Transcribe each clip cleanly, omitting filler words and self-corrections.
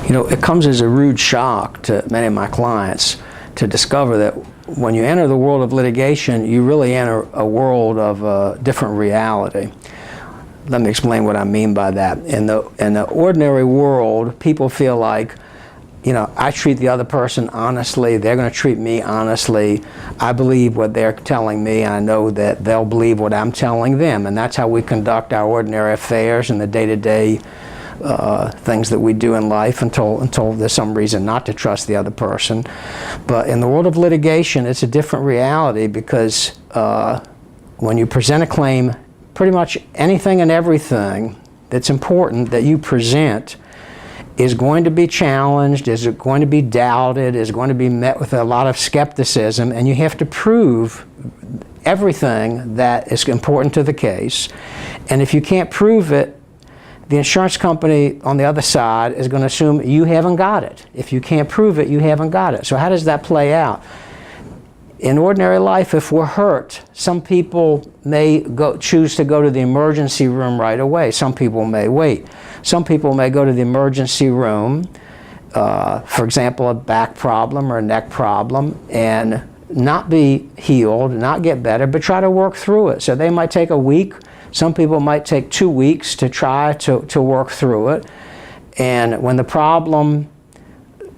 You know, it comes as a rude shock to many of my clients to discover that when you enter the world of litigation, you really enter a world of a different reality. Let me explain what I mean by that. In the ordinary world, people feel like, you know, I treat the other person honestly, they're going to treat me honestly, I believe what they're telling me, I know that they'll believe what I'm telling them, and that's how we conduct our ordinary affairs and the day-to-day things that we do in life until there's some reason not to trust the other person. But in the world of litigation, it's a different reality, because when you present a claim, pretty much anything and everything that's important that you present is going to be challenged, is going to be doubted, is going to be met with a lot of skepticism, and you have to prove everything that is important to the case. And if you can't prove it, the insurance company on the other side is going to assume you haven't got it. If you can't prove it, you haven't got it. So how does that play out? In ordinary life, if we're hurt, some people may choose to go to the emergency room right away. Some people may wait. Some people may go to the emergency room, for example, a back problem or a neck problem, and not be healed, not get better, but try to work through it. So they might take a week. Some people might take 2 weeks to try to work through it. And when the problem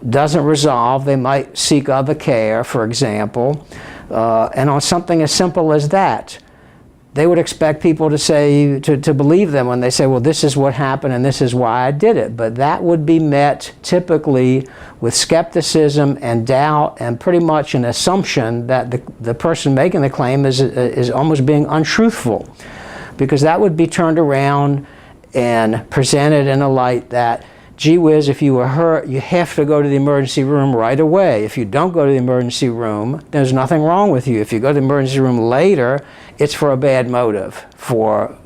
doesn't resolve, they might seek other care, for example. And on something as simple as that, they would expect people to say, to believe them when they say, well, this is what happened and this is why I did it. But that would be met typically with skepticism and doubt, and pretty much an assumption that the person making the claim is almost being untruthful, because that would be turned around and presented in a light that, gee whiz, if you were hurt, you have to go to the emergency room right away. If you don't go to the emergency room, there's nothing wrong with you. If you go to the emergency room later, it's for a bad motive, for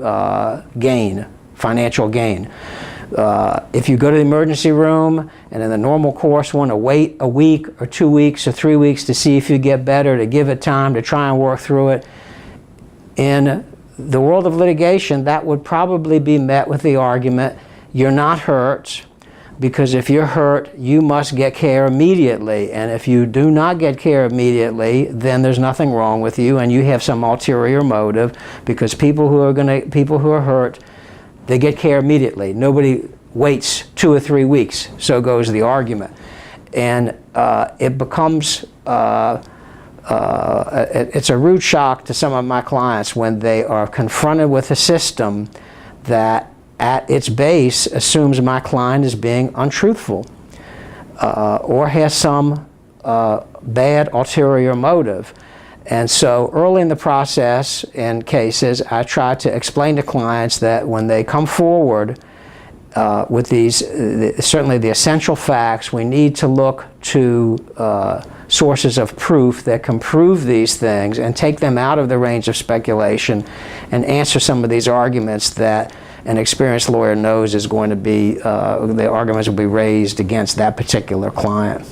gain, financial gain. If you go to the emergency room and in the normal course want to wait a week or 2 weeks or 3 weeks to see if you get better, to give it time to try and work through it, in the world of litigation, that would probably be met with the argument, you're not hurt, because if you're hurt, you must get care immediately. And if you do not get care immediately, then there's nothing wrong with you, and you have some ulterior motive, because people who are hurt, they get care immediately. Nobody waits 2 or 3 weeks, so goes the argument. And it becomes it's a rude shock to some of my clients when they are confronted with a system that at its base assumes my client is being untruthful or has some bad ulterior motive. And so early in the process, in cases, I try to explain to clients that when they come forward with these, certainly the essential facts, we need to look to sources of proof that can prove these things and take them out of the range of speculation and answer some of these arguments that an experienced lawyer knows is going to be, the arguments will be raised against that particular client.